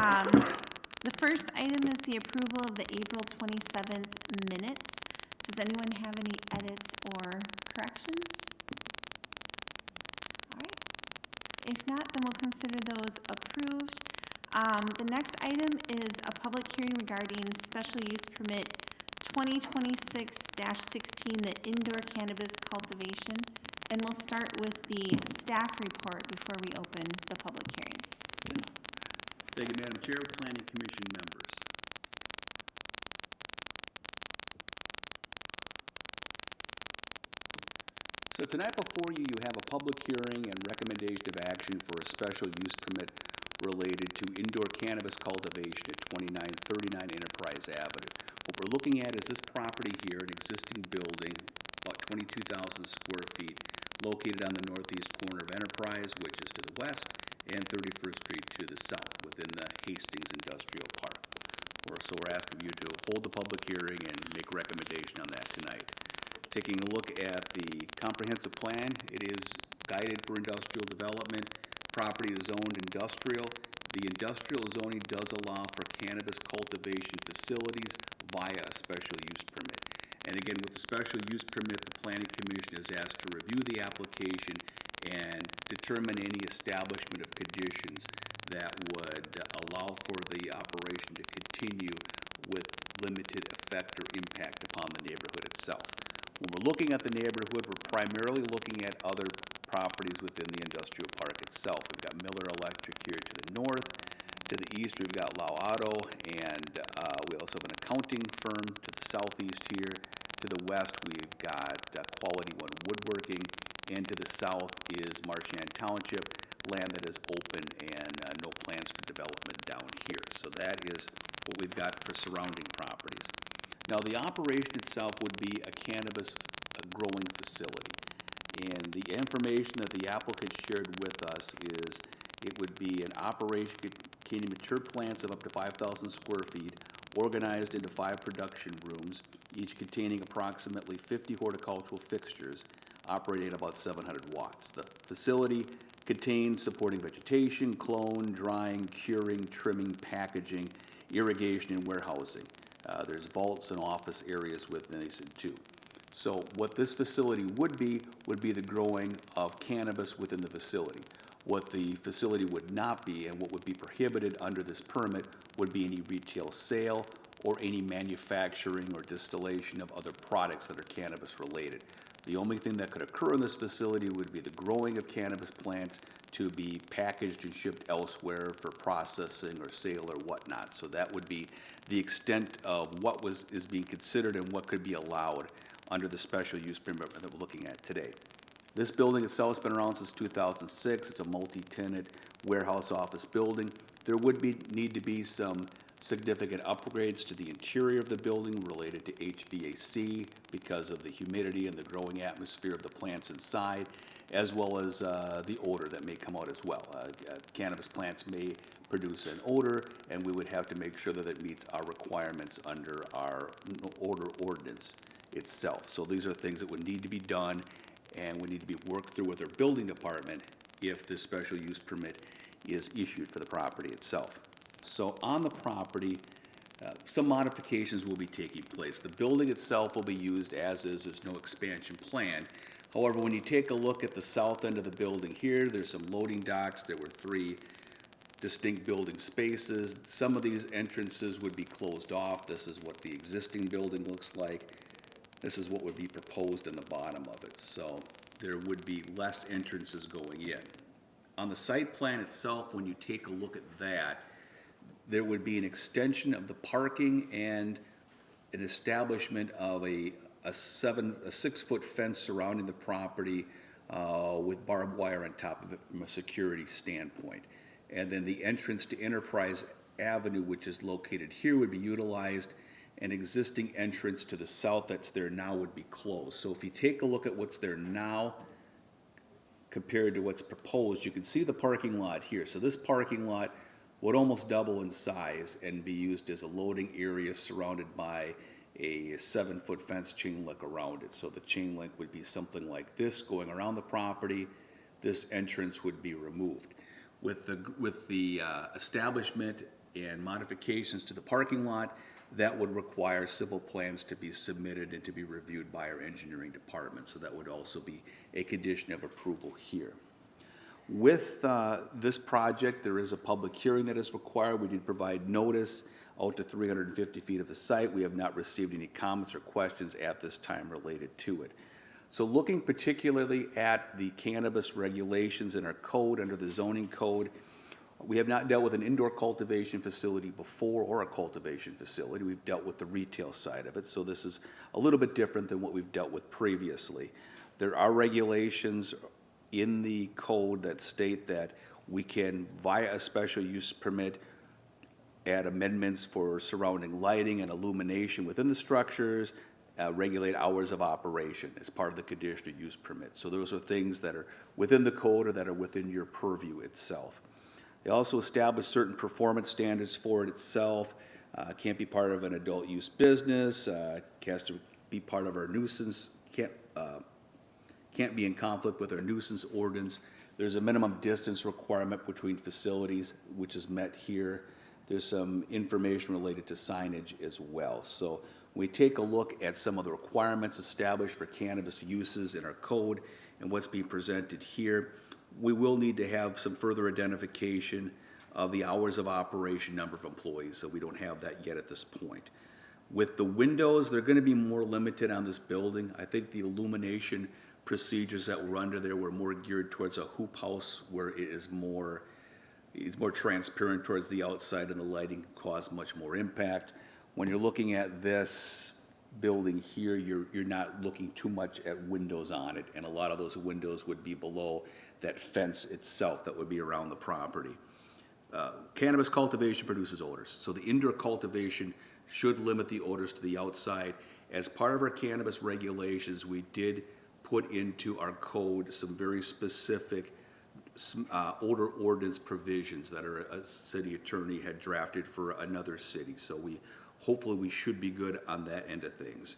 The first item is the approval of the April 27th minutes. Does anyone have any edits or corrections? All right. If not, then we'll consider those approved. The next item is a public hearing regarding special use permit 2026-16, the indoor cannabis cultivation. And we'll start with the staff report before we open the public hearing. Thank you, Madam Chair, Planning Commission members. So tonight before you, you have a public hearing and recommendation of action for a special use permit related to indoor cannabis cultivation at 2939 Enterprise Avenue. What we're looking at is this property here, an existing building, about 22,000 square feet, located on the northeast corner of Enterprise, which is to the west, and 31st Street to the south within the Hastings Industrial Park. So we're asking you to hold the public hearing and make a recommendation on that tonight. Taking a look at the comprehensive plan, it is guided for industrial development. Property is zoned industrial. The industrial zoning does allow for cannabis cultivation facilities via a special use permit. And again, with the special use permit, the Planning Commission is asked to review the application and determine any establishment of conditions that would allow for the operation to continue with limited effect or impact upon the neighborhood itself. When we're looking at the neighborhood, we're primarily looking at other properties within the industrial park itself. We've got Miller Electric here to the north. To the east, we've got Lau Auto, and we also have an accounting firm to the southeast here. To the west, we've got Quality One Woodworking, and to the south is Marchand Township, land that is open and no plans for development down here. So that is what we've got for surrounding properties. Now, the operation itself would be a cannabis growing facility. And the information that the applicant shared with us is it would be an operation containing mature plants of up to 5,000 square feet, organized into 5 production rooms, each containing approximately 50 horticultural fixtures, operating at about 700 watts. The facility contains supporting vegetation, clone, drying, curing, trimming, packaging, irrigation, and warehousing. There's vaults and office areas within these too. So what this facility would be the growing of cannabis within the facility. What the facility would not be and what would be prohibited under this permit would be any retail sale or any manufacturing or distillation of other products that are cannabis related. The only thing that could occur in this facility would be the growing of cannabis plants to be packaged and shipped elsewhere for processing or sale or whatnot. So that would be the extent of what is being considered and what could be allowed under the special use permit that we're looking at today. This building itself has been around since 2006. It's a multi-tenant warehouse office building. There would need to be some significant upgrades to the interior of the building related to HVAC because of the humidity and the growing atmosphere of the plants inside, as well as the odor that may come out as well. Cannabis plants may produce an odor, and we would have to make sure that it meets our requirements under our odor ordinance itself. So these are things that would need to be done and would need to be worked through with our building department if this special use permit is issued for the property itself. So on the property, some modifications will be taking place. The building itself will be used as is. There's no expansion plan. However, when you take a look at the south end of the building here, there's some loading docks. There were 3 distinct building spaces. Some of these entrances would be closed off. This is what the existing building looks like. This is what would be proposed in the bottom of it. So there would be less entrances going in. On the site plan itself, when you take a look at that, there would be an extension of the parking and an establishment of a 6-foot fence surrounding the property with barbed wire on top of it from a security standpoint. And then the entrance to Enterprise Avenue, which is located here, would be utilized. An existing entrance to the south that's there now would be closed. So if you take a look at what's there now compared to what's proposed, you can see the parking lot here. So this parking lot would almost double in size and be used as a loading area surrounded by a 7-foot fence chain link around it. So the chain link would be something like this going around the property. This entrance would be removed. with the establishment and modifications to the parking lot, that would require civil plans to be submitted and to be reviewed by our engineering department. So that would also be a condition of approval here. With this project, there is a public hearing that is required. We did provide notice out to 350 feet of the site. We have not received any comments or questions at this time related to it. So looking particularly at the cannabis regulations in our code, under the zoning code, we have not dealt with an indoor cultivation facility before or a cultivation facility. We've dealt with the retail side of it, so this is a little bit different than what we've dealt with previously. There are regulations in the code that state that we can, via a special use permit, add amendments for surrounding lighting and illumination within the structures, regulate hours of operation as part of the conditional use permit. So those are things that are within the code or that are within your purview itself. They also establish certain performance standards for it itself. Can't be part of an adult use business, has to be part of our nuisance, can't be in conflict with our nuisance ordinance. There's a minimum distance requirement between facilities, which is met here. There's some information related to signage as well. So we take a look at some of the requirements established for cannabis uses in our code and what's being presented here. We will need to have some further identification of the hours of operation, number of employees, so we don't have that yet at this point. With the windows, they're going to be more limited on this building. I think the illumination procedures that were under there were more geared towards a hoop house where it's more transparent towards the outside and the lighting caused much more impact. When you're looking at this building here, you're not looking too much at windows on it, and a lot of those windows would be below that fence itself that would be around the property. Cannabis cultivation produces odors, so the indoor cultivation should limit the odors to the outside. As part of our cannabis regulations, we did put into our code some very specific odor ordinance provisions that a city attorney had drafted for another city. So hopefully we should be good on that end of things.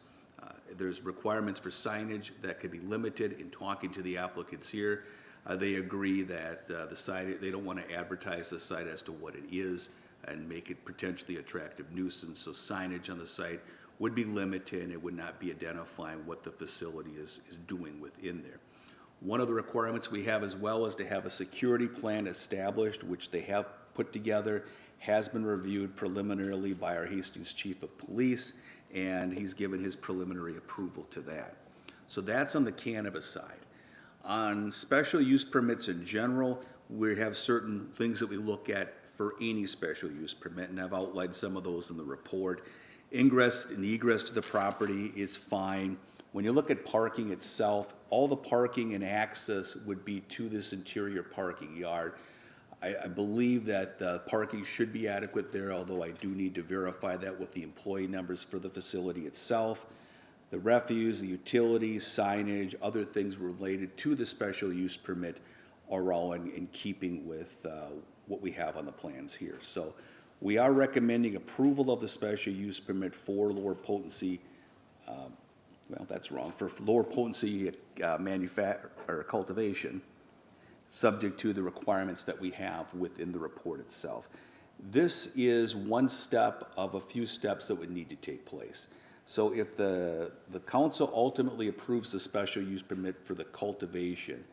There's requirements for signage that could be limited. In talking to the applicants here, they agree that the site, they don't want to advertise the site as to what it is and make it potentially attractive nuisance. So signage on the site would be limited, and it would not be identifying what the facility is doing within there. One of the requirements we have as well is to have a security plan established, which they have put together, has been reviewed preliminarily by our Hastings Chief of Police, and he's given his preliminary approval to that. So that's on the cannabis side. On special use permits in general, we have certain things that we look at for any special use permit, and I've outlined some of those in the report. Ingress and egress to the property is fine. When you look at parking itself, all the parking and access would be to this interior parking yard. I believe that the parking should be adequate there, although I do need to verify that with the employee numbers for the facility itself. The refuse, the utilities, signage, other things related to the special use permit are all in keeping with what we have on the plans here. So we are recommending approval of the special use permit for lower potency, for lower potency or cultivation, subject to the requirements that we have within the report itself. This is one step of a few steps that would need to take place. So if the council ultimately approves the special use permit for the cultivation,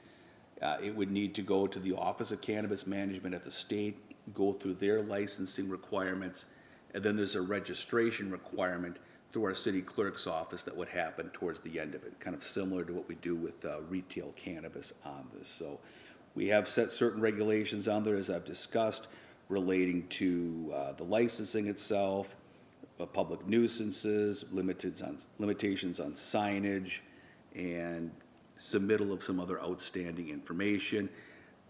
it would need to go to the Office of Cannabis Management at the state, go through their licensing requirements, and then there's a registration requirement through our city clerk's office that would happen towards the end of it, kind of similar to what we do with retail cannabis on this. So we have set certain regulations on there, as I've discussed, relating to the licensing itself, public nuisances, limitations on signage, and submittal of some other outstanding information.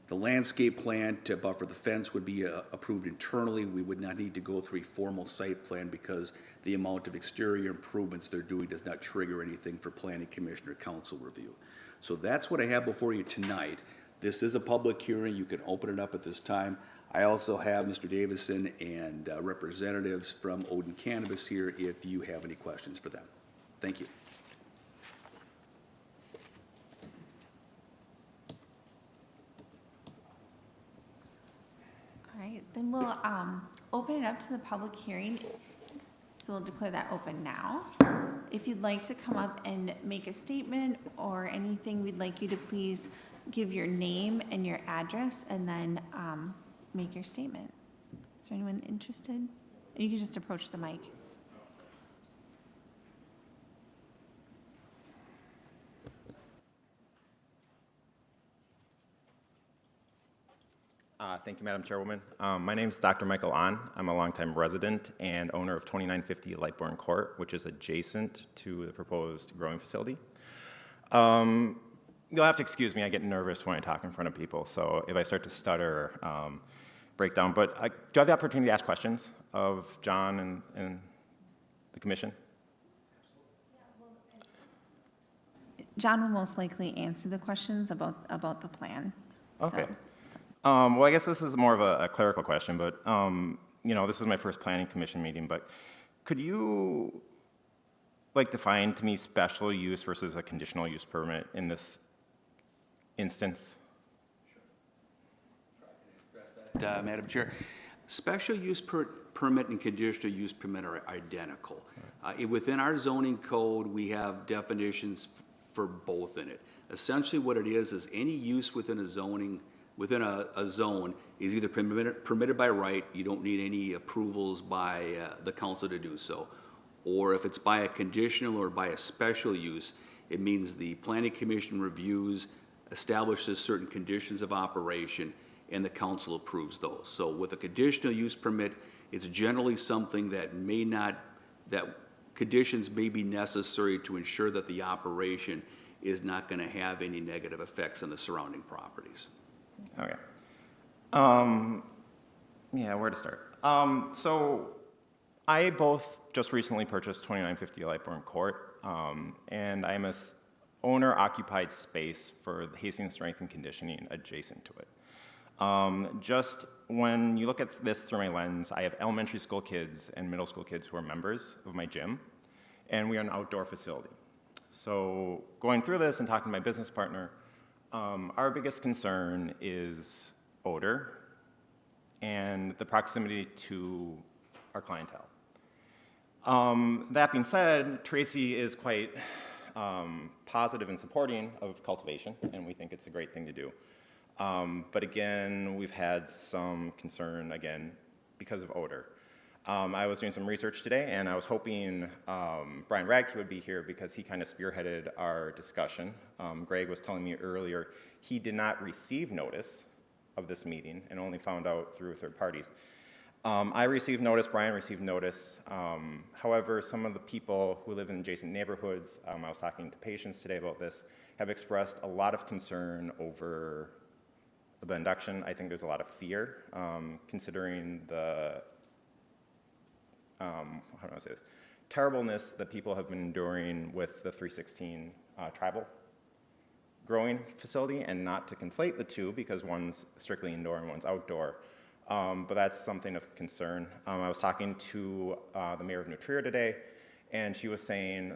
The landscape plan to buffer the fence would be approved internally. We would not need to go through a formal site plan because the amount of exterior improvements they're doing does not trigger anything for planning commission or council review. So that's what I have before you tonight. This is a public hearing. You can open it up at this time. I also have Mr. Davison and representatives from Odin Cannabis here if you have any questions for them. Thank you. We'll open it up to the public hearing, so we'll declare that open now. If you'd like to come up and make a statement or anything, we'd like you to please give your name and your address and then make your statement. Is there anyone interested? You can just approach the mic. Thank you, Madam Chairwoman. My name is Dr. Michael Ahn. I'm a longtime resident and owner of 2950 Lightbourne Court, which is adjacent to the proposed growing facility. You'll have to excuse me, I get nervous when I talk in front of people, so if I start to stutter, break down. But do I have the opportunity to ask questions of John and the commission? John will most likely answer the questions about the plan. Okay. So. Well, I guess this is more of a clerical question, but this is my first planning commission meeting, but could you define to me special use versus a conditional use permit in this instance? Sure. Madam Chair, special use permit and conditional use permit are identical. Within our zoning code, we have definitions for both in it. Essentially what it is any use within a zone is either permitted by right, you don't need any approvals by the council to do so, or if it's by a conditional or by a special use, it means the planning commission reviews, establishes certain conditions of operation, and the council approves those. So with a conditional use permit, it's generally something that conditions may be necessary to ensure that the operation is not going to have any negative effects on the surrounding properties. Okay. Yeah, where to start? So I both just recently purchased 2950 Lightbourne Court, and I'm a owner-occupied space for the Hastings Strength and Conditioning adjacent to it. Just when you look at this through my lens, I have elementary school kids and middle school kids who are members of my gym, and we are an outdoor facility. So going through this and talking to my business partner, our biggest concern is odor and the proximity to our clientele. That being said, Tracy is quite positive and supporting of cultivation, and we think it's a great thing to do. But again, we've had some concern, again, because of odor. I was doing some research today, and I was hoping Brian Radke would be here because he kind of spearheaded our discussion. Greg was telling me earlier he did not receive notice of this meeting and only found out through third parties. I received notice, Brian received notice. However, some of the people who live in adjacent neighborhoods, I was talking to patients today about this, have expressed a lot of concern over the induction. I think there's a lot of fear, considering the how do I say this? Terribleness that people have been enduring with the 316 tribal growing facility, and not to conflate the two because one's strictly indoor and one's outdoor. But that's something of concern. I was talking to the mayor of New Trier today, and she was saying,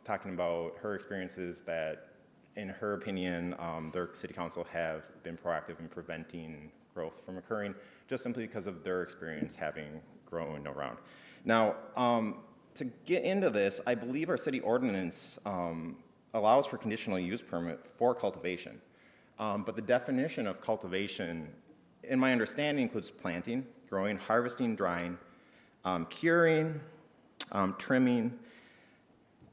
talking about her experiences that, in her opinion, their city council have been proactive in preventing growth from occurring, just simply because of their experience having grown around. Now, to get into this, I believe our city ordinance allows for conditional use permit for cultivation. But the definition of cultivation, in my understanding, includes planting, growing, harvesting, drying, curing, trimming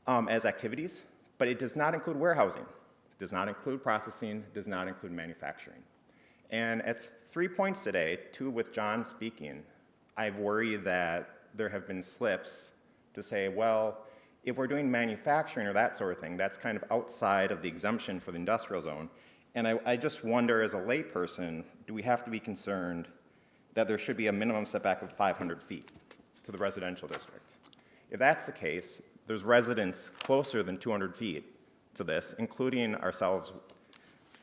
as activities, but it does not include warehousing, does not include processing, does not include manufacturing. And at 3 points today, 2 with John speaking, I worry that there have been slips to say, well, if we're doing manufacturing or that sort of thing, that's kind of outside of the exemption for the industrial zone. And I just wonder, as a layperson, do we have to be concerned that there should be a minimum setback of 500 feet to the residential district? If that's the case, there's residents closer than 200 feet to this, including ourselves,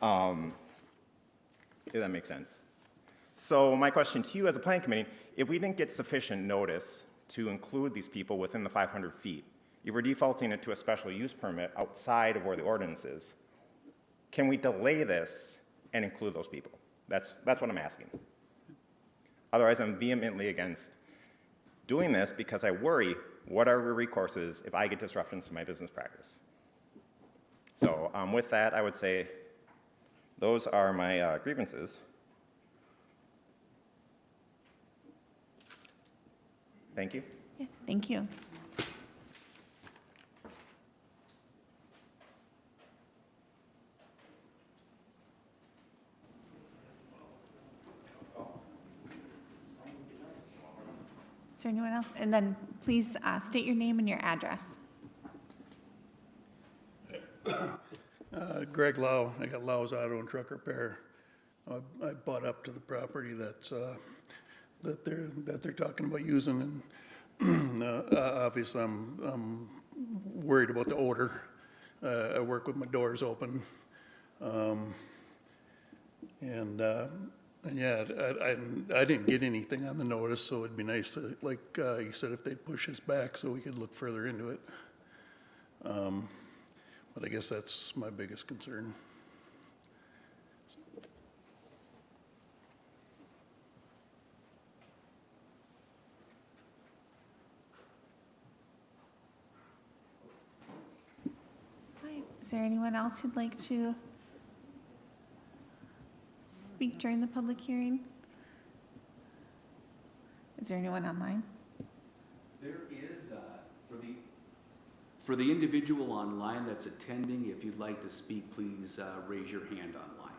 if that makes sense. So my question to you as a planning committee, if we didn't get sufficient notice to include these people within the 500 feet, if we're defaulting it to a special use permit outside of where the ordinance is, can we delay this and include those people? That's what I'm asking. Otherwise, I'm vehemently against doing this because I worry what are the recourses if I get disruptions to my business practice. So with that, I would say those are my grievances. Thank you. Yeah, thank you. Is there anyone else? And then please state your name and your address. Greg Lau, I got Lau's Auto and Truck Repair. I bought up to the property that's, that they're talking about using, and obviously I'm worried about the odor. I work with my doors open. And yeah, I didn't get anything on the notice, so it'd be nice, to, like you said, if they'd push us back so we could look further into it. But I guess that's my biggest concern. Right. Is there anyone else who'd like to speak during the public hearing? Is there anyone online? There is, for the individual online that's attending, if you'd like to speak, please raise your hand online.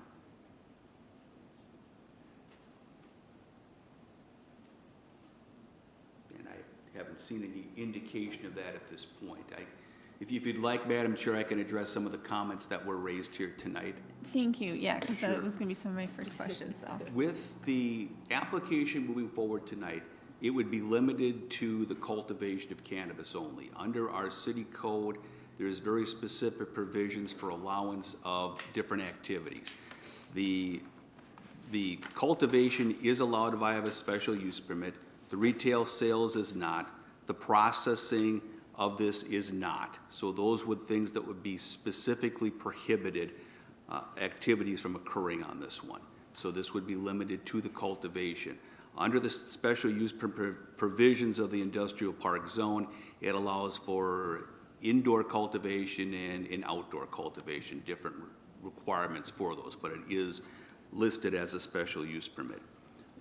And I haven't seen any indication of that at this point. If you'd like, Madam Chair, I can address some of the comments that were raised here tonight. Thank you, yeah, because that Sure. was going to be some of my first questions, so. With the application moving forward tonight, it would be limited to the cultivation of cannabis only. Under our city code, there's very specific provisions for allowance of different activities. The cultivation is allowed via a special use permit. The retail sales is not. The processing of this is not. So those would things that would be specifically prohibited activities from occurring on this one. So this would be limited to the cultivation. Under the special use provisions of the industrial park zone, it allows for indoor cultivation and outdoor cultivation, different requirements for those, but it is listed as a special use permit.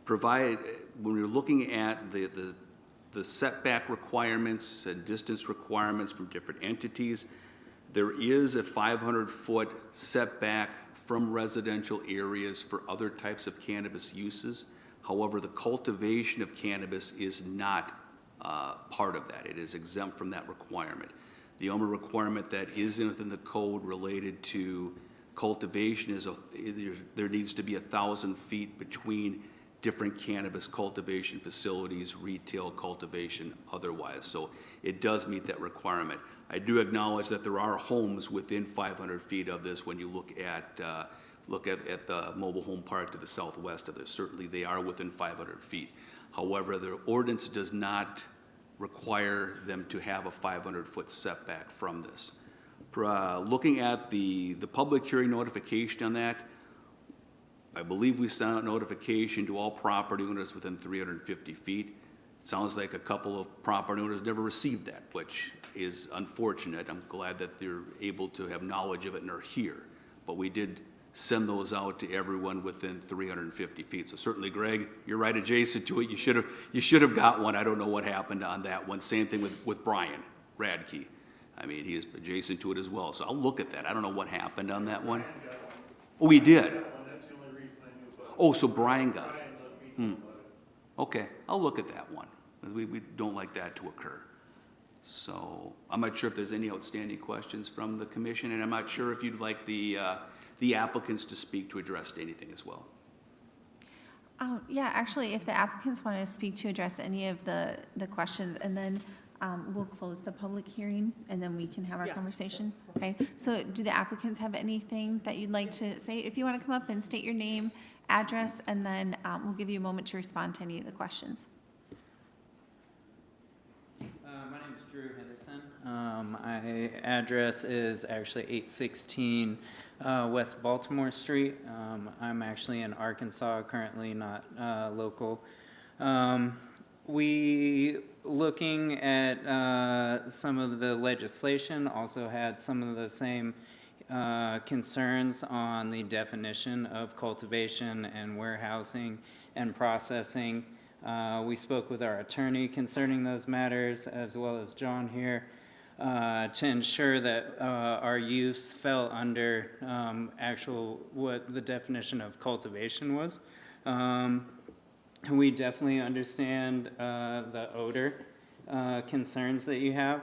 When we're looking at the setback requirements and distance requirements from different entities, there is a 500-foot setback from residential areas for other types of cannabis uses. However, the cultivation of cannabis is not part of that. It is exempt from that requirement. The only requirement that is within the code related to cultivation is there needs to be 1,000 feet between different cannabis cultivation facilities, retail cultivation, otherwise. So it does meet that requirement. I do acknowledge that there are homes within 500 feet of this when you look at the mobile home park to the southwest of this. Certainly they are within 500 feet. However, the ordinance does not require them to have a 500-foot setback from this. Looking at the public hearing notification on that, I believe we sent out notification to all property owners within 350 feet. It sounds like a couple of property owners never received that, which is unfortunate. I'm glad that they're able to have knowledge of it and are here. But we did send those out to everyone within 350 feet. So certainly, Greg, you're right adjacent to it. You should have got one. I don't know what happened on that one. Same thing with Brian Radke. I mean, he is adjacent to it as well. So I'll look at that. I don't know what happened on that one. Oh, he did. Oh, so Brian got it. Okay, I'll look at that one. We don't like that to occur. So I'm not sure if there's any outstanding questions from the commission, and I'm not sure if you'd like the applicants to speak to address anything as well. Yeah, actually, if the applicants want to speak to address any of the questions, and then we'll close the public hearing, and then we can have our conversation. Okay, so do the applicants have anything that you'd like to say? If you want to come up and state your name, address, and then we'll give you a moment to respond to any of the questions. My name is Drew Henderson. My address is actually 816 West Baltimore Street. I'm actually in Arkansas currently, not local. We, looking at some of the legislation, also had some of the same concerns on the definition of cultivation and warehousing and processing. We spoke with our attorney concerning those matters, as well as John here, to ensure that our use fell under what the definition of cultivation was. We definitely understand the odor concerns that you have.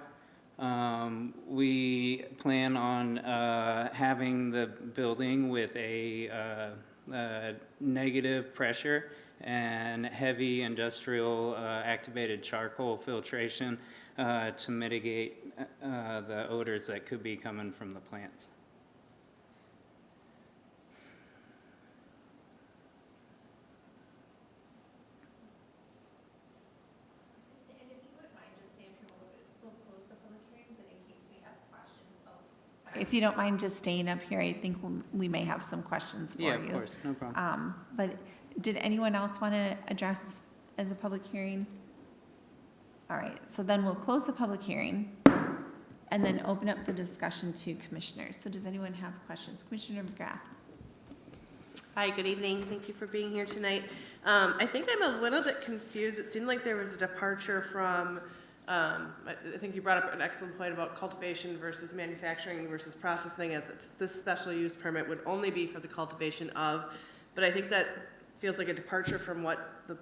We plan on having the building with a negative pressure and heavy industrial activated charcoal filtration to mitigate the odors that could be coming from the plants. And if you wouldn't mind just staying here a little bit, we'll close the public hearing, but in case we have questions. If you don't mind just staying up here, I think we may have some questions for you. Yeah, of course, no problem. But did anyone else want to address as a public hearing? All right, so then we'll close the public hearing and then open up the discussion to commissioners. So does anyone have questions? Commissioner McGrath? Hi, good evening. Thank you for being here tonight. I think I'm a little bit confused. It seemed like there was a departure from, I think you brought up an excellent point about cultivation versus manufacturing versus processing. This special use permit would only be for the cultivation of, but I think that feels like a departure from what the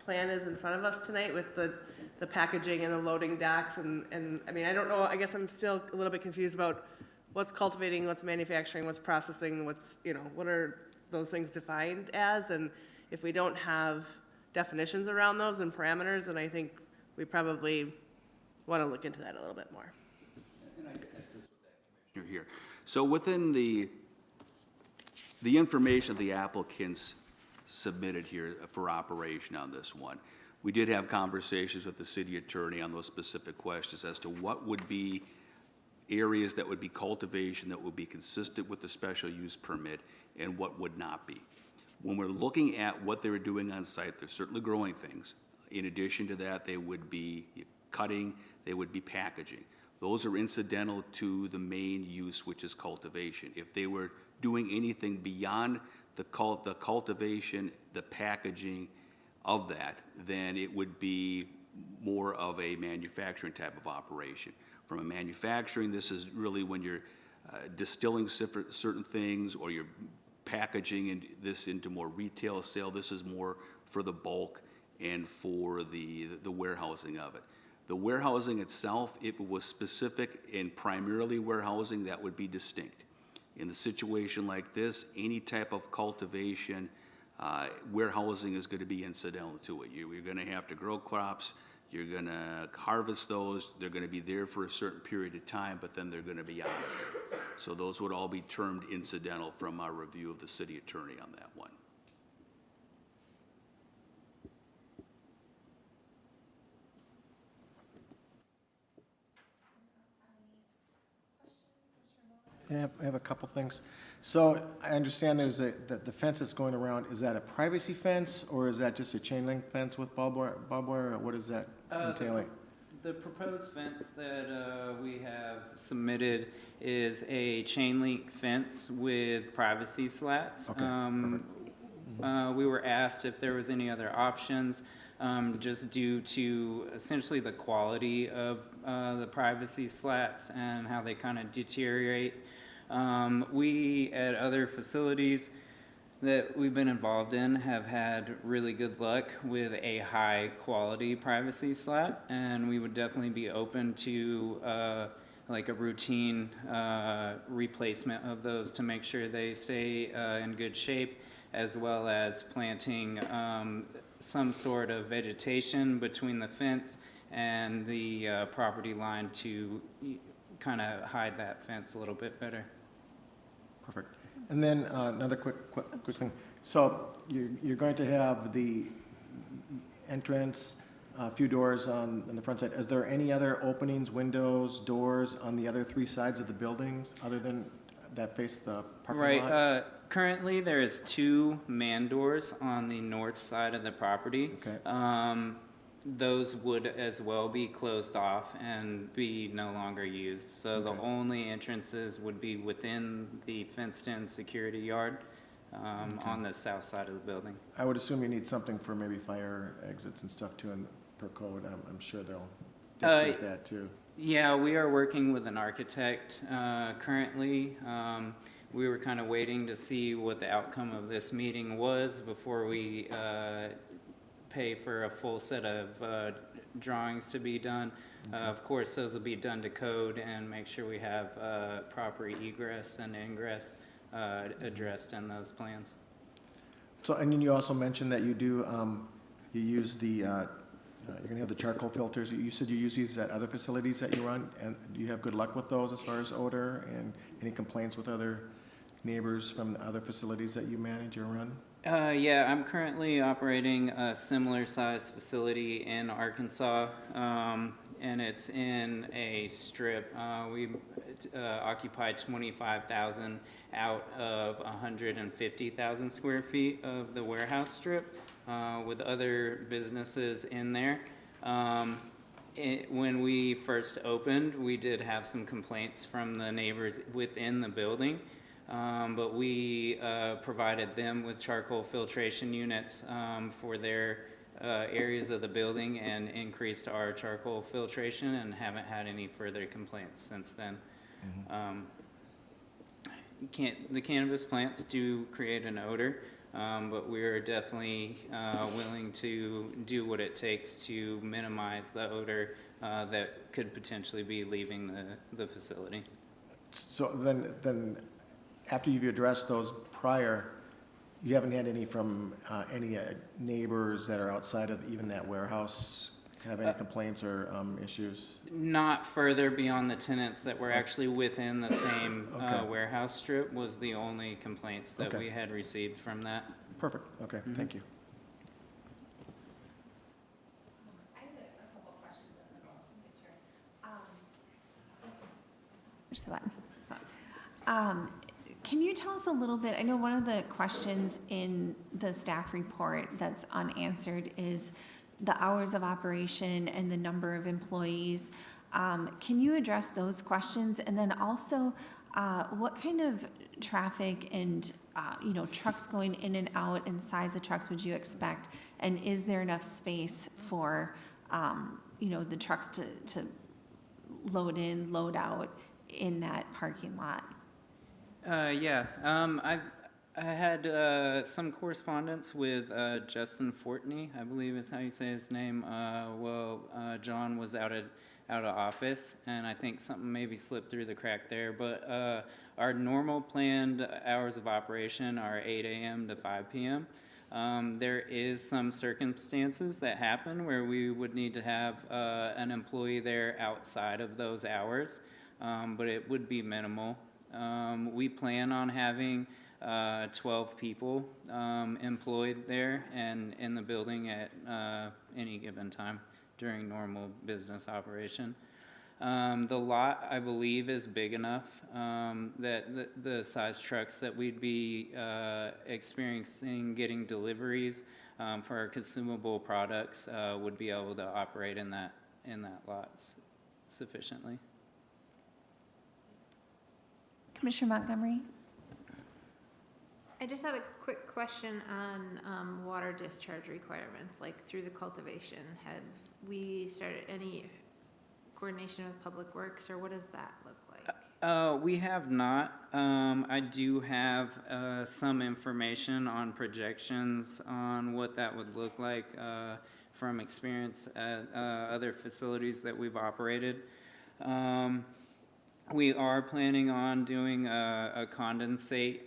plan is in front of us tonight with the packaging and the loading docks. And I mean, I don't know, I guess I'm still a little bit confused about what's cultivating, what's manufacturing, what's processing, what's, what are those things defined as? And if we don't have definitions around those and parameters, then I think we probably want to look into that a little bit more. And I assist with that, Commissioner, here. So within the information the applicants submitted here for operation on this one, we did have conversations with the city attorney on those specific questions as to what would be areas that would be cultivation that would be consistent with the special use permit and what would not be. When we're looking at what they were doing on site, they're certainly growing things. In addition to that, they would be cutting, they would be packaging. Those are incidental to the main use, which is cultivation. If they were doing anything beyond the cultivation, the packaging of that, then it would be more of a manufacturing type of operation. From a manufacturing, this is really when you're distilling certain things or you're packaging this into more retail sale. This is more for the bulk and for the warehousing of it. The warehousing itself, if it was specific and primarily warehousing, that would be distinct. In the situation like this, any type of cultivation, warehousing is going to be incidental to it. You're going to have to grow crops, you're going to harvest those, they're going to be there for a certain period of time, but then they're going to be out of there. So those would all be termed incidental from our review of the city attorney on that one. Yeah, I have a couple things. So I understand there's that the fence that's going around, is that a privacy fence or is that just a chain link fence with barbed wire, or what is that entailing? The proposed fence that we have submitted is a chain link fence with privacy slats. Okay, We were asked if there was any other options, just due to essentially the quality of the privacy slats and how they kind of deteriorate. We, at other facilities that we've been involved in, have had really good luck with a high quality privacy slat, and we would definitely be open to like a routine replacement of those to make sure they stay in good shape, as well as planting some sort of vegetation between the fence and the property line to kind of hide that fence a little bit better. Perfect. And then another quick thing. So you're going to have the entrance, a few doors on the front side. Is there any other openings, windows, doors on the other three sides of the buildings other than that face the parking Right, lot? currently there is 2 man doors on the north side of the property. Okay. Those would as well be closed off and be no longer used. So the Okay. only entrances would be within the fenced-in security yard, on the south side of the building. I would assume you need something for maybe fire exits and stuff too, and per code, I'm sure they'll dictate that too. Yeah, we are working with an architect currently. We were kind of waiting to see what the outcome of this meeting was before we pay for a full set of drawings to be done. Of course, those will be done to code and make sure we have proper egress and ingress addressed in those plans. So, and then you also mentioned that you do, you use the, you're gonna have the charcoal filters. You said you use these at other facilities that you run, and do you have good luck with those as far as odor and any complaints with other neighbors from other facilities that you manage or run? Yeah, I'm currently operating a similar size facility in Arkansas, and it's in a strip. We occupy 25,000 out of 150,000 square feet of the warehouse strip, with other businesses in there. When we first opened, we did have some complaints from the neighbors within the building. But we provided them with charcoal filtration units for their areas of the building and increased our charcoal filtration and haven't had any further complaints since then. The cannabis plants do create an odor, but we are definitely willing to do what it takes to minimize the odor that could potentially be leaving the facility. So then after you've addressed those prior, you haven't had any from any neighbors that are outside of even that warehouse have any complaints or issues? Not further beyond the tenants that were actually within the same Okay. warehouse strip was the only complaints that Okay. we had received from that. Perfect, okay, thank you. I have a couple of questions and then I'll get yours. Push the button. So, can you tell us a little bit, I know one of the questions in the staff report that's unanswered is the hours of operation and the number of employees. Can you address those questions? And then also, what kind of traffic and, trucks going in and out and size of trucks would you expect? And is there enough space for, the trucks to load in, load out in that parking lot? I had some correspondence with Justin Fortney, I believe is how you say his name. John was out of office, and I think something maybe slipped through the crack there. But our normal planned hours of operation are 8 a.m. to 5 p.m. There is some circumstances that happen where we would need to have an employee there outside of those hours, but it would be minimal. We plan on having 12 people employed there and in the building at any given time during normal business operation. The lot, I believe, is big enough that the size trucks that we'd be experiencing getting deliveries for our consumable products would be able to operate in that lot sufficiently. Commissioner Montgomery? I just had a quick question on water discharge requirements, like through the cultivation. Have we started any coordination with Public Works, or what does that look like? We have not. I do have some information on projections on what that would look like from experience at other facilities that we've operated. We are planning on doing a condensate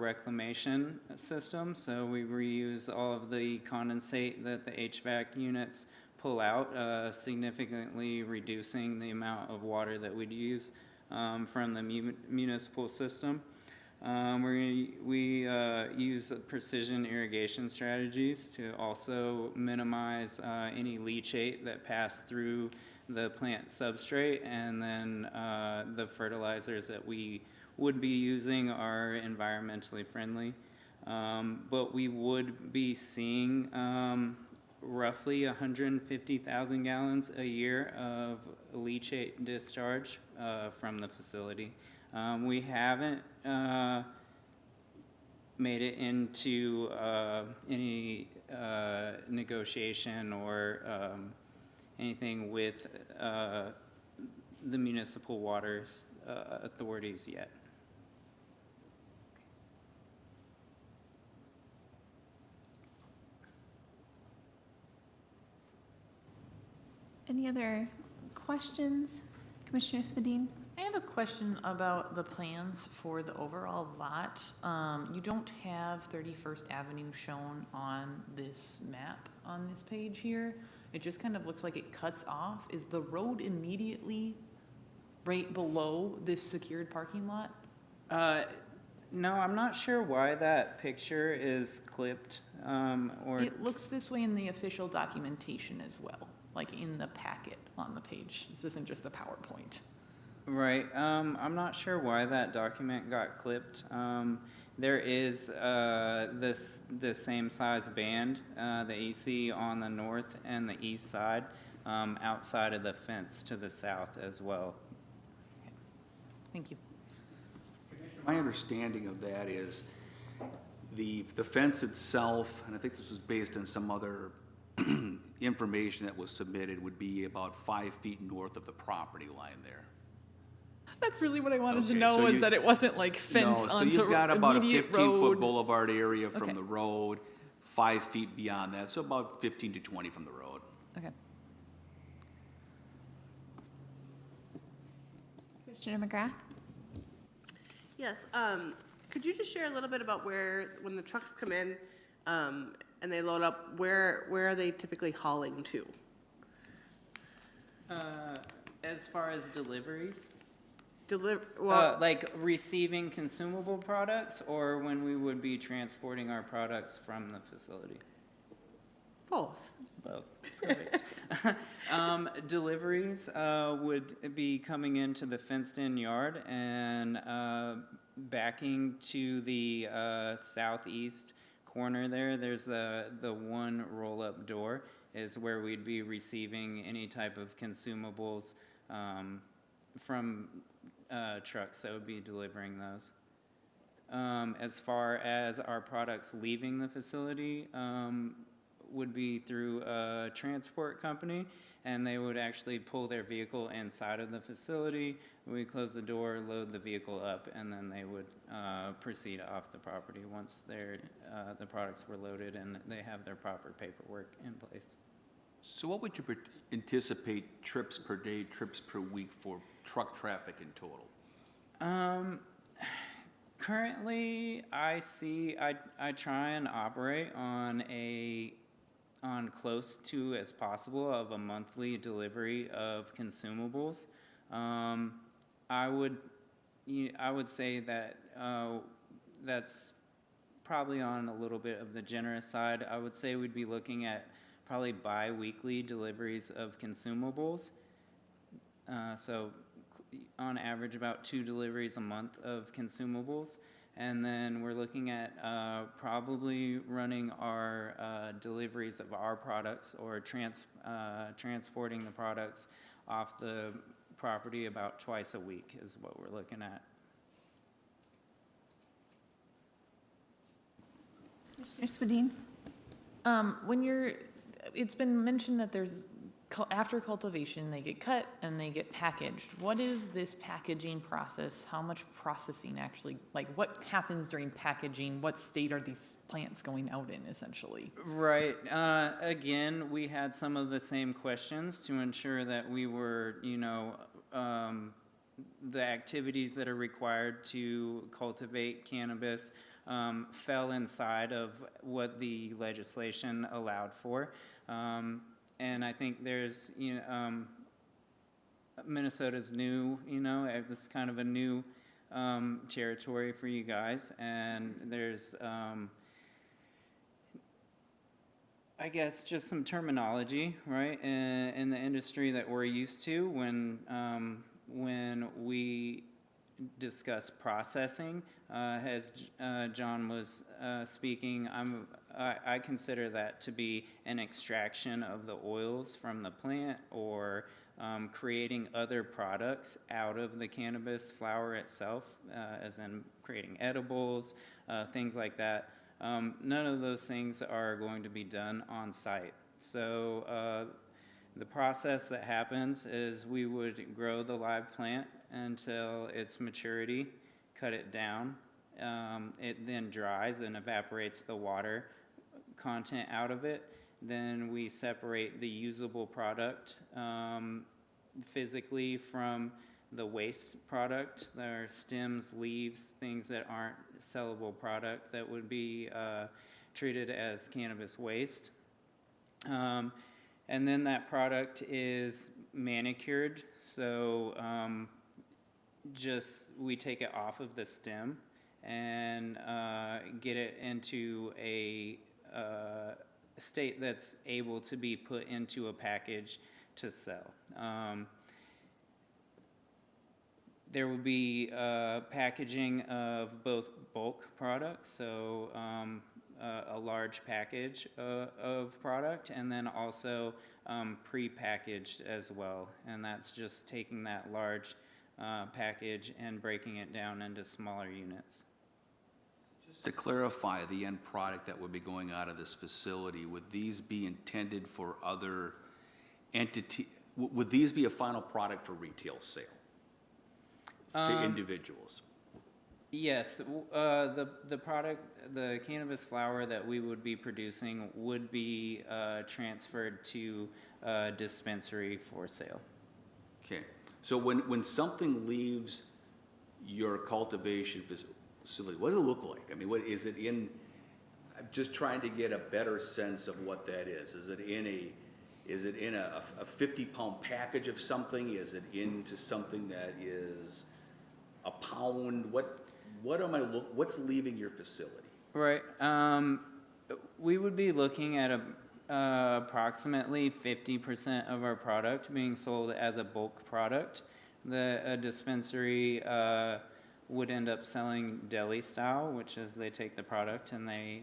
reclamation system. So we reuse all of the condensate that the HVAC units pull out, significantly reducing the amount of water that we'd use from the municipal system. We use precision irrigation strategies to also minimize any leachate that pass through the plant substrate, and then the fertilizers that we would be using are environmentally friendly. But we would be seeing roughly 150,000 gallons a year of leachate discharge from the facility. We haven't made it into any negotiation or anything with the municipal waters authorities yet. Any other questions? Commissioner Spadine? I have a question about the plans for the overall lot. You don't have 31st Avenue shown on this map on this page here. It just kind of looks like it cuts off. Is the road immediately right below this secured parking lot? No, I'm not sure why that picture is clipped, or, It looks this way in the official documentation as well, like in the packet on the page. This isn't just the PowerPoint. right, I'm not sure why that document got clipped. There is, the same size band, that you see on the north and the east side, outside of the fence to the south as well. Thank you. My understanding of that is the fence itself, and I think this was based on some other information that was submitted, would be about 5 feet north of the property line there. That's really what I wanted to Okay, know, so was you- that it wasn't like fence No, so onto you've got about a immediate 15-foot road. boulevard area from Okay. the road, 5 feet beyond that, so about 15 to 20 from the road. Okay. Commissioner McGrath? Yes, could you just share a little bit about where, when the trucks come in, and they load up, where are they typically hauling to? As far as deliveries, Well, like receiving consumable products, or when we would be transporting our products from the facility? both. Both. Perfect. Deliveries would be coming into the fenced-in yard and backing to the southeast corner there. There's the one roll-up door is where we'd be receiving any type of consumables from trucks that would be delivering those. As far as our products leaving the facility, would be through a transport company, and they would actually pull their vehicle inside of the facility. We close the door, load the vehicle up, and then they would proceed off the property once the products were loaded and they have their proper paperwork in place. So what would you anticipate trips per day, trips per week for truck traffic in total? Currently, I try and operate on close to as possible of a monthly delivery of consumables. I would say that that's probably on a little bit of the generous side. I would say we'd be looking at probably bi-weekly deliveries of consumables. So on average about 2 deliveries a month of consumables. And then we're looking at probably running our deliveries of our products or transporting the products off the property about twice a week is what we're looking at. Commissioner Spadine? It's been mentioned that there's, after cultivation, they get cut and they get packaged. What is this packaging process? How much processing actually, like what happens during packaging? What state are these plants going out in, essentially? Right. Again, we had some of the same questions to ensure that we were, the activities that are required to cultivate cannabis fell inside of what the legislation allowed for. And I think there's, Minnesota's new, this is kind of a new territory for you guys. And there's, I guess, just some terminology, right, in the industry that we're used to when we discuss processing. As John was speaking, I consider that to be an extraction of the oils from the plant, or creating other products out of the cannabis flower itself, as in creating edibles, things like that. None of those things are going to be done on site. So the process that happens is we would grow the live plant until its maturity, cut it down. It then dries and evaporates the water content out of it. Then we separate the usable product physically from the waste product. There are stems, leaves, things that aren't sellable product that would be treated as cannabis waste. And then that product is manicured, so we take it off of the stem and get it into a state that's able to be put into a package to sell. There will be packaging of both bulk products, so a large package of product, and then also pre-packaged as well. And that's just taking that large package and breaking it down into smaller units. Just to clarify the end product that would be going out of this facility, would these be intended for other entity? Would these be a final product for retail sale to individuals? Yes, the product, the cannabis flower that we would be producing would be transferred to a dispensary for sale. Okay, so when something leaves your cultivation facility, what does it look like? I mean, what is it in? I'm just trying to get a better sense of what that is. Is it in a 50-pound package of something? Is it into something that is a pound? What's leaving your facility? Right. We would be looking at approximately 50% of our product being sold as a bulk product. A dispensary would end up selling deli style, which is they take the product and they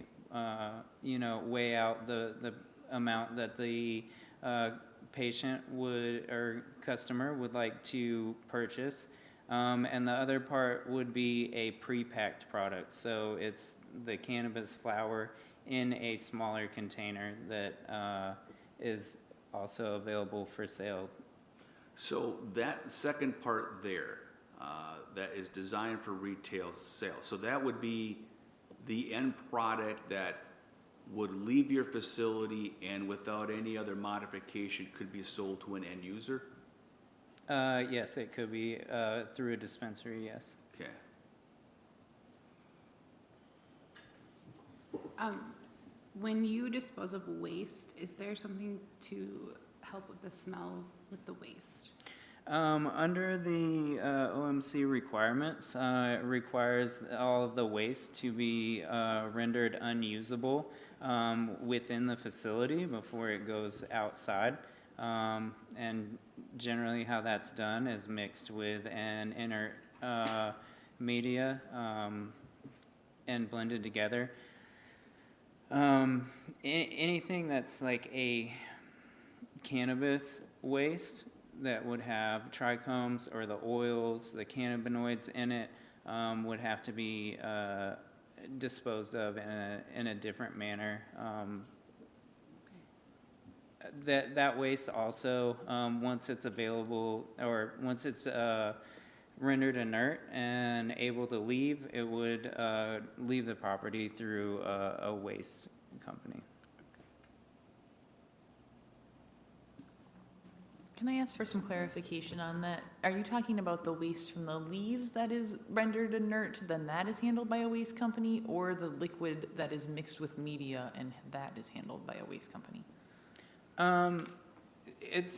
weigh out the amount that the patient would or customer would like to purchase. And the other part would be a pre-packed product. So it's the cannabis flower in a smaller container that is also available for sale. So that second part there, that is designed for retail sale, so that would be the end product that would leave your facility and without any other modification could be sold to an end user? Yes, it could be through a dispensary, yes. Okay. When you dispose of waste, is there something to help with the smell with the waste? Under the OMC requirements, it requires all of the waste to be rendered unusable within the facility before it goes outside. And generally how that's done is mixed with an inert media and blended together. Anything that's like a cannabis waste that would have trichomes or the oils, the cannabinoids in it, would have to be disposed of in a different manner. That waste also, once it's available or once it's rendered inert and able to leave, it would leave the property through a waste company. Can I ask for some clarification on that? Are you talking about the waste from the leaves that is rendered inert, then that is handled by a waste company, or the liquid that is mixed with media and that is handled by a waste company?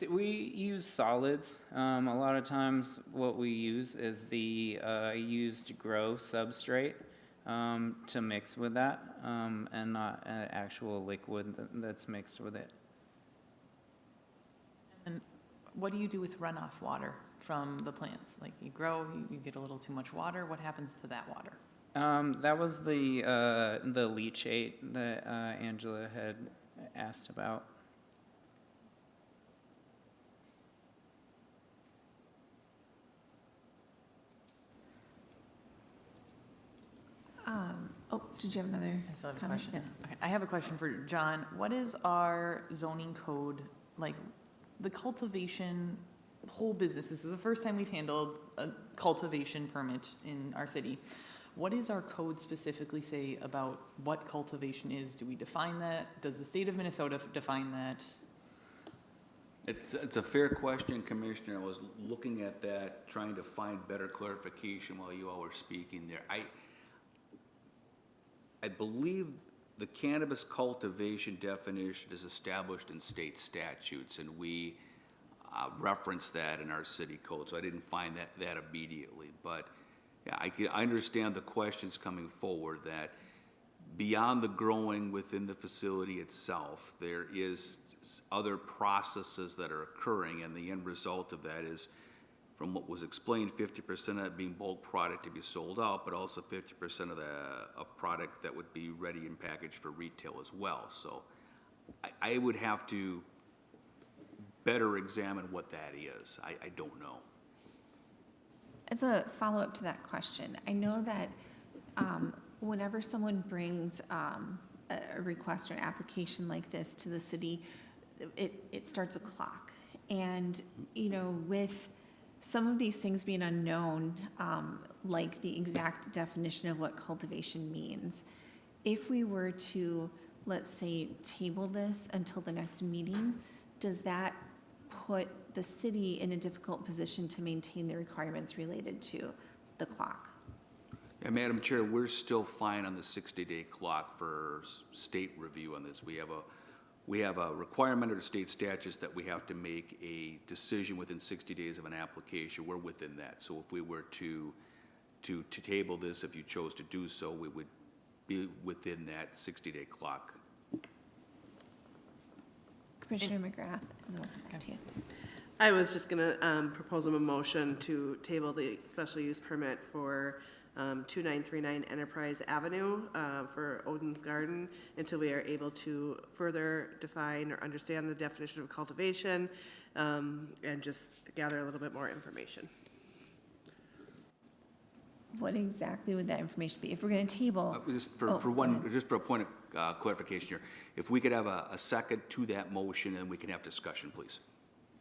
We use solids. A lot of times what we use is the used grow substrate to mix with that, and not an actual liquid that's mixed with it. And what do you do with runoff water from the plants? Like you grow, you get a little too much water, what happens to that water? That was the leachate that Angela had asked about. Did you have another I still have a comment? question. Okay, I have a question for John. What is our zoning code, like the cultivation, whole business? This is the first time we've handled a cultivation permit in our city. What does our code specifically say about what cultivation is? Do we define that? Does the state of Minnesota define that? It's a fair question, Commissioner. I was looking at that, trying to find better clarification while you all were speaking there. I believe the cannabis cultivation definition is established in state statutes, and we reference that in our city code, so I didn't find that immediately. But yeah, I understand the questions coming forward that beyond the growing within the facility itself, there is other processes that are occurring, and the end result of that is, from what was explained, 50% of that being bulk product to be sold out, but also 50% of product that would be ready and packaged for retail as well. So I would have to better examine what that is. I don't know. As a follow-up to that question, I know that whenever someone brings a request or an application like this to the city, it starts a clock. And, you know, with some of these things being unknown, like the exact definition of what cultivation means, if we were to, let's say, table this until the next meeting, does that put the city in a difficult position to maintain the requirements related to the clock? Yeah, Madam Chair, we're still fine on the 60-day clock for state review on this. We have a requirement under state statutes that we have to make a decision within 60 days of an application. We're within that. So if we were to table this, if you chose to do so, we would be within that 60-day clock. Commissioner McGrath, and then we'll come back to you. I was just gonna propose a motion to table the special use permit for 2939 Enterprise Avenue for Odin's Garden until we are able to further define or understand the definition of cultivation and just gather a little bit more information. What exactly would that information be? If we're going to table, Just for go ahead. just for a point of clarification here, if we could have a second to that motion and we can have discussion, please.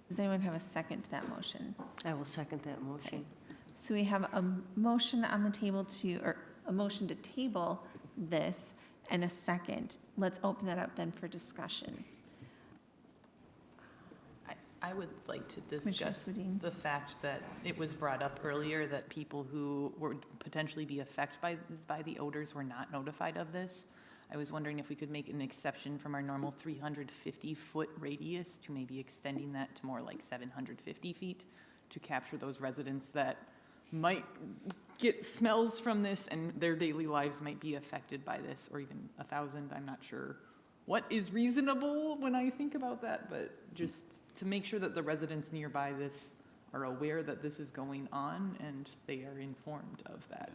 Does anyone have a second to that motion? I will second that motion. So we have a motion on the table or a motion to table this and a second. Let's open that up then for discussion. I would like to Commissioner discuss Swedien. the fact that it was brought up earlier that people who would potentially be affected by the odors were not notified of this. I was wondering if we could make an exception from our normal 350-foot radius to maybe extending that to more like 750 feet to capture those residents that might get smells from this and their daily lives might be affected by this, or even 1,000. I'm not sure what is reasonable when I think about that, but just to make sure that the residents nearby this are aware that this is going on and they are informed of that.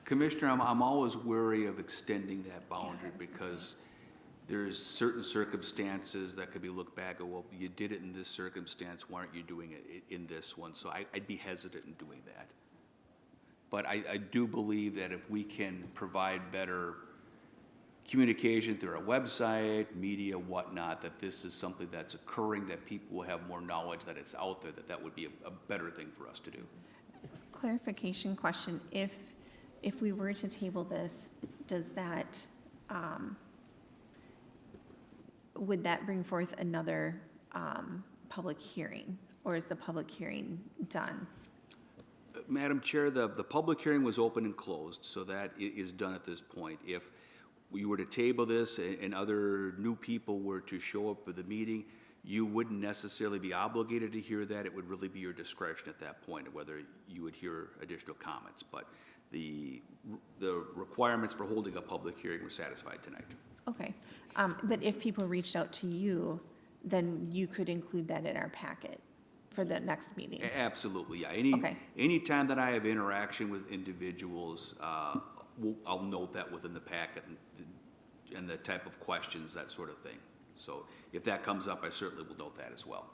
Commissioner, I'm always wary of extending that boundary because there's certain circumstances that could be looked back at, well, you did it in this circumstance, why aren't you doing it in this one? So I'd be hesitant in doing that. But I do believe that if we can provide better communication through our website, media, whatnot, that this is something that's occurring, that people will have more knowledge that it's out there, that would be a better thing for us to do. Clarification question. If we were to table this, does that, would that bring forth another public hearing, or is the public hearing done? Madam Chair, the public hearing was open and closed, so that is done at this point. If we were to table this and other new people were to show up at the meeting, you wouldn't necessarily be obligated to hear that. It would really be your discretion at that point of whether you would hear additional comments. But the requirements for holding a public hearing were satisfied tonight. Okay. But if people reached out to you, then you could include that in our packet for the next meeting. Absolutely, yeah. Okay. Anytime that I have interaction with individuals, I'll note that within the packet and the type of questions, that sort of thing. So if that comes up, I certainly will note that as well.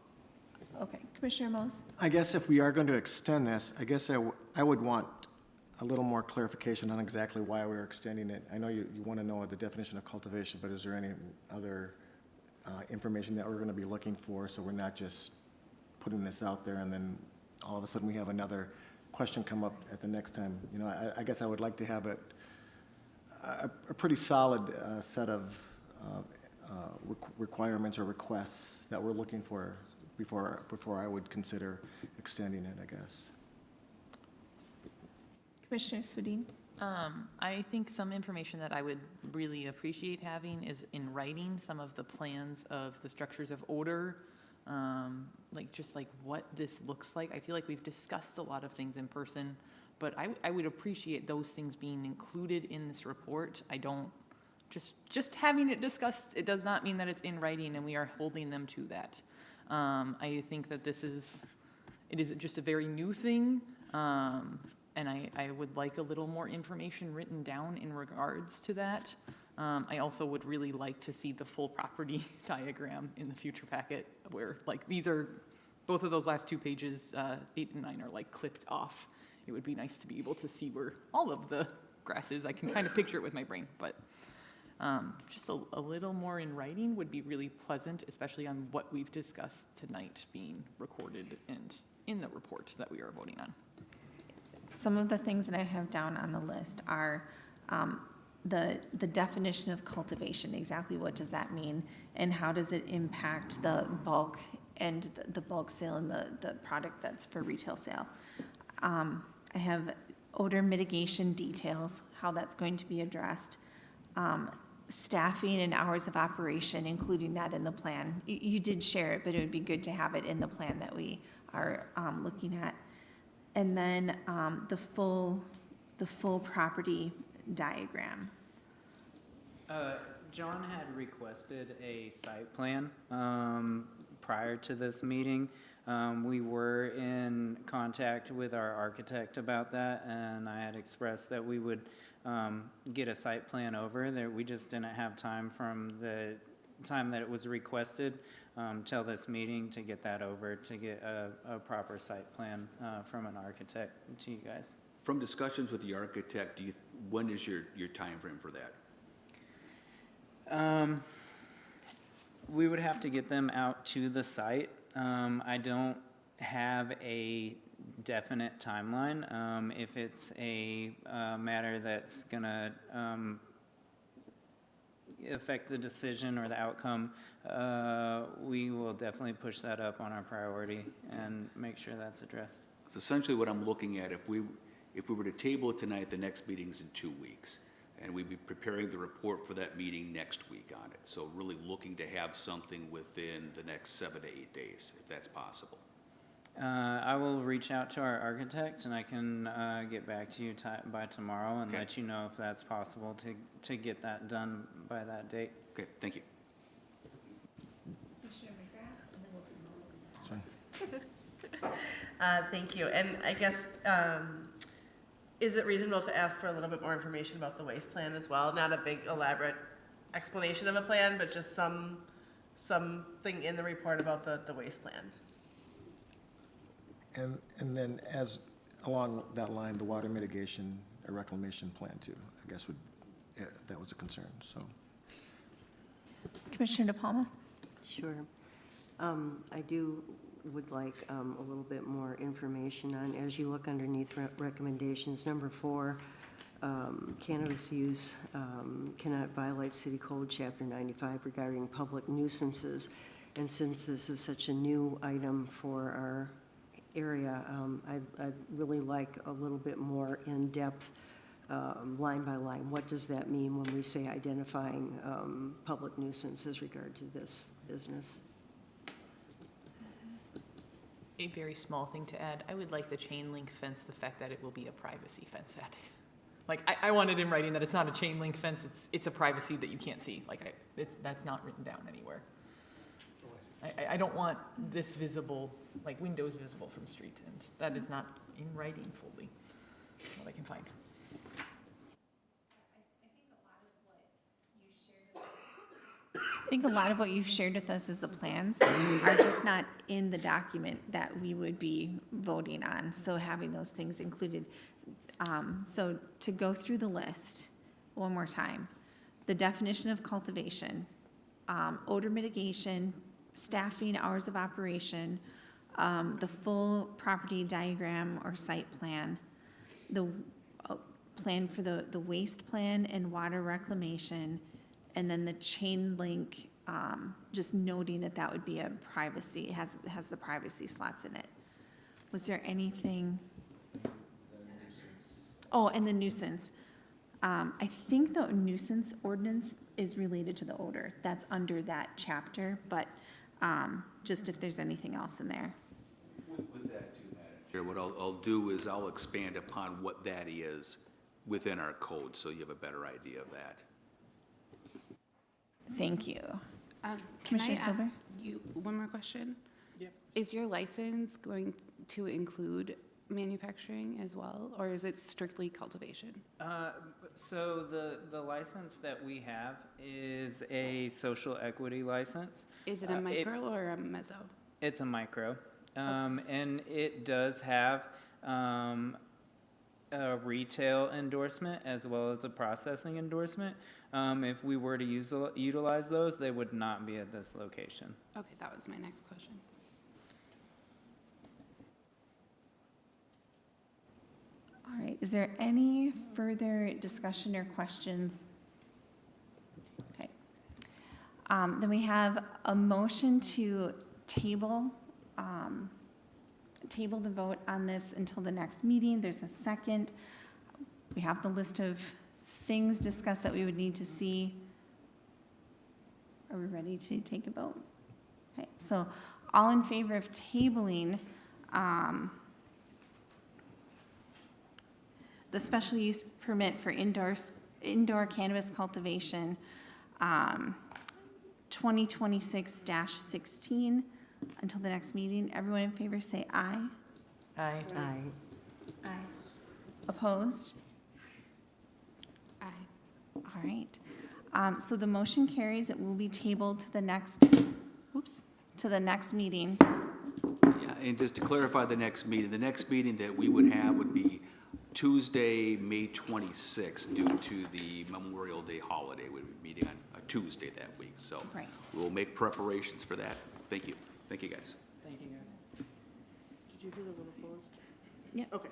Okay, Commissioner Mose? I guess if we are going to extend this, I guess I would want a little more clarification on exactly why we're extending it. I know you want to know the definition of cultivation, but is there any other information that we're going to be looking for, so we're not just putting this out there and then all of a sudden we have another question come up at the next time? You know, I guess I would like to have a pretty solid set of requirements or requests that we're looking for before I would consider extending it, I guess. Commissioner Swedien? I think some information that I would really appreciate having is in writing some of the plans of the structures of odor, like what this looks like. I feel like we've discussed a lot of things in person, but I would appreciate those things being included in this report. I don't, just having it discussed, it does not mean that it's in writing and we are holding them to that. I think that it is just a very new thing. And I would like a little more information written down in regards to that. I also would really like to see the full property diagram in the future packet where both of those last 2 pages, 8 and 9 are clipped off. It would be nice to be able to see where all of the grass is. I can kind of picture it with my brain, but just a little more in writing would be really pleasant, especially on what we've discussed tonight being recorded and in the report that we are voting on. Some of the things that I have down on the list are the definition of cultivation. Exactly what does that mean, and how does it impact the bulk and the bulk sale and the product that's for retail sale? I have odor mitigation details, how that's going to be addressed. Staffing and hours of operation, including that in the plan. You did share it, but it would be good to have it in the plan that we are looking at. And then the full property diagram. John had requested a site plan prior to this meeting. We were in contact with our architect about that, and I had expressed that we would get a site plan over there. We just didn't have time from the time that it was requested till this meeting to get that over, to get a proper site plan from an architect to you guys. From discussions with the architect, when is your time frame for that? We would have to get them out to the site. I don't have a definite timeline. If it's a matter that's gonna affect the decision or the outcome, we will definitely push that up on our priority and make sure that's addressed. So essentially what I'm looking at, if we were to table it tonight, the next meeting's in 2 weeks, and we'd be preparing the report for that meeting next week on it. So really looking to have something within the next 7 to 8 days, if that's possible. I will reach out to our architect, and I can get back to you by tomorrow and let you know if that's possible to get that done by that date. Okay, thank you. That's fine. Thank you. And I guess, is it reasonable to ask for a little bit more information about the waste plan as well? Not a big elaborate explanation of a plan, but just something in the report about the waste plan. And then as along that line, the water mitigation or reclamation plan too, I guess that was a concern, so. Commissioner DePalma? Sure. I would like a little bit more information on, as you look underneath recommendations, number 4, cannabis use cannot violate City Code Chapter 95 regarding public nuisances. And since this is such a new item for our area, I'd really like a little bit more in-depth, line by line. What does that mean when we say identifying public nuisance as regard to this business? A very small thing to add, I would like the chain link fence, the fact that it will be a privacy fence added. I want it in writing that it's not a chain link fence, it's a privacy that you can't see. That's not written down anywhere. I don't want this visible, like windows visible from street, and that is not in writing fully, what I can find. I think a lot of what you've shared with us as the plans are just not in the document that we would be voting on, so having those things included. So to go through the list one more time, the definition of cultivation, odor mitigation, staffing, hours of operation, the full property diagram or site plan, the plan for the waste plan and water reclamation, and then the chain link, just noting that that would be a privacy, it has the privacy slots in it. Was there anything? Oh, and the nuisance. I think the nuisance ordinance is related to the odor. That's under that chapter, but just if there's anything else in there. With that too, Madam Chair, what I'll do is I'll expand upon what that is within our code, so you have a better idea of that. Thank you. Can I Commissioner ask Silver? you one more question? Yep. Is your license going to include manufacturing as well, or is it strictly cultivation? So the license that we have is a social equity license. Is it a micro or a mezzo? It's a micro, and it does have a retail endorsement as well as a processing endorsement. If we were to utilize those, they would not be at this location. Okay, that was my next question. All right, is there any further discussion or questions? Okay. Then we have a motion to table the vote on this until the next meeting. There's a second. We have the list of things discussed that we would need to see. Are we ready to take a vote? Okay, so all in favor of tabling the special use permit for indoor cannabis cultivation, 2026-16, until the next meeting. Everyone in favor say aye. Aye. Aye. Aye. Opposed? Aye. All right. So the motion carries. It will be tabled to the next, to the next meeting. Yeah, and just to clarify the next meeting that we would have would be Tuesday, May 26th, due to the Memorial Day holiday. We'll be meeting on a Tuesday that week, so Right. we'll make preparations for that. Thank you. Thank you, guys. Thank you, guys. Did you do the little pause? Yep. Okay.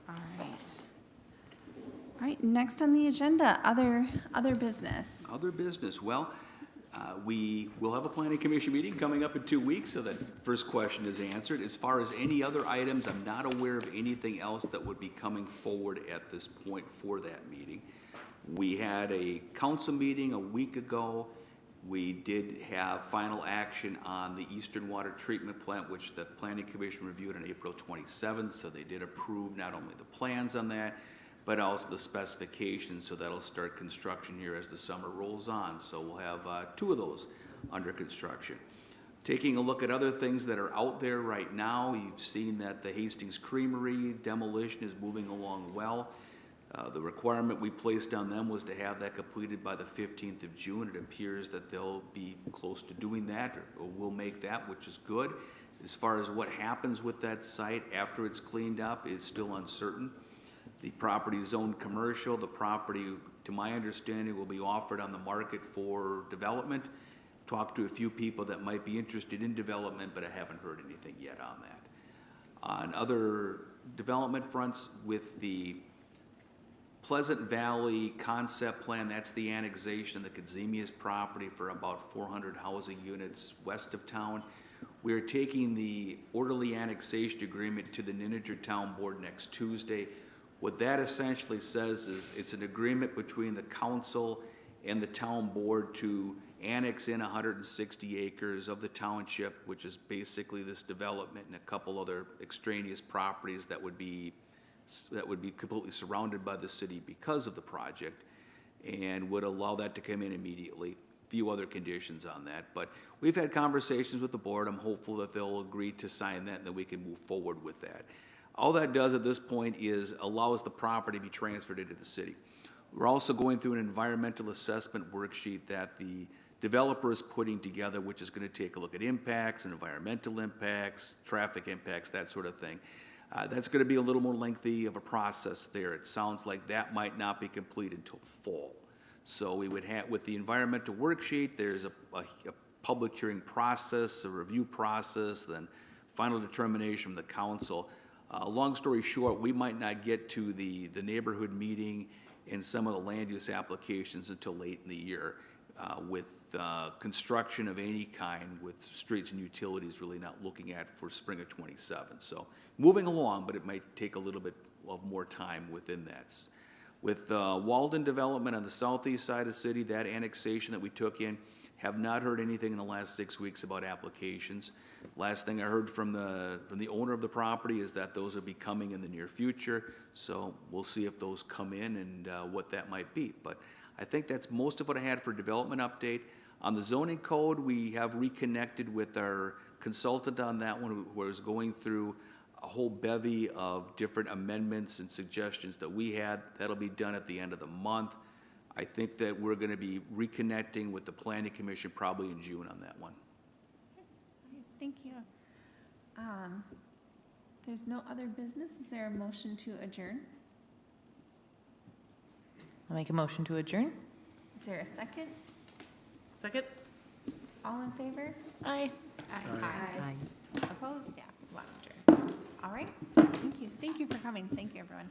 All right. All right, next on the agenda, other business. Other business, well, we will have a planning commission meeting coming up in 2 weeks, so that first question is answered. As far as any other items, I'm not aware of anything else that would be coming forward at this point for that meeting. We had a council meeting a week ago. We did have final action on the Eastern Water Treatment Plant, which the planning commission reviewed on April 27th, so they did approve not only the plans on that, but also the specifications, so that'll start construction here as the summer rolls on. So we'll have 2 of those under construction. Taking a look at other things that are out there right now, you've seen that the Hastings Creamery demolition is moving along well. The requirement we placed on them was to have that completed by the 15th of June. It appears that they'll be close to doing that, or will make that, which is good. As far as what happens with that site after it's cleaned up is still uncertain. The property is zoned commercial. The property, to my understanding, will be offered on the market for development. Talked to a few people that might be interested in development, but I haven't heard anything yet on that. On other development fronts, with the Pleasant Valley concept plan, that's the annexation of the Kazemius property for about 400 housing units west of town. We are taking the orderly annexation agreement to the Nininger Town Board next Tuesday. What that essentially says is it's an agreement between the council and the town board to annex in 160 acres of the township, which is basically this development and a couple other extraneous properties that would be completely surrounded by the city because of the project, and would allow that to come in immediately. few other conditions on that. But we've had conversations with the board. I'm hopeful that they'll agree to sign that and then we can move forward with that. All that does at this point is allows the property to be transferred into the city. We're also going through an environmental assessment worksheet that the developer is putting together, which is going to take a look at impacts and environmental impacts, traffic impacts, that sort of thing. That's going to be a little more lengthy of a process there. It sounds like that might not be complete until fall. So we would have, with the environmental worksheet, there's a public hearing process, a review process, then final determination from the council. Long story short, we might not get to the neighborhood meeting and some of the land use applications until late in the year, with construction of any kind, with streets and utilities really not looking at for spring of '27. So moving along, but it might take a little bit of more time within that. With Walden development on the southeast side of the city, that annexation that we took in, have not heard anything in the last 6 weeks about applications. Last thing I heard from the owner of the property is that those will be coming in the near future. So we'll see if those come in and what that might be. But I think that's most of what I had for development update. On the zoning code, we have reconnected with our consultant on that one, who was going through a whole bevy of different amendments and suggestions that we had. That'll be done at the end of the month. I think that we're going to be reconnecting with the Planning Commission probably in June on that one. Thank you. There's no other business. Is there a motion to adjourn? I'll make a motion to adjourn. Is there a second? Second? All in favor? Aye. Aye. Opposed? Yeah, we want to adjourn. All right, thank you. Thank you for coming. Thank you, everyone.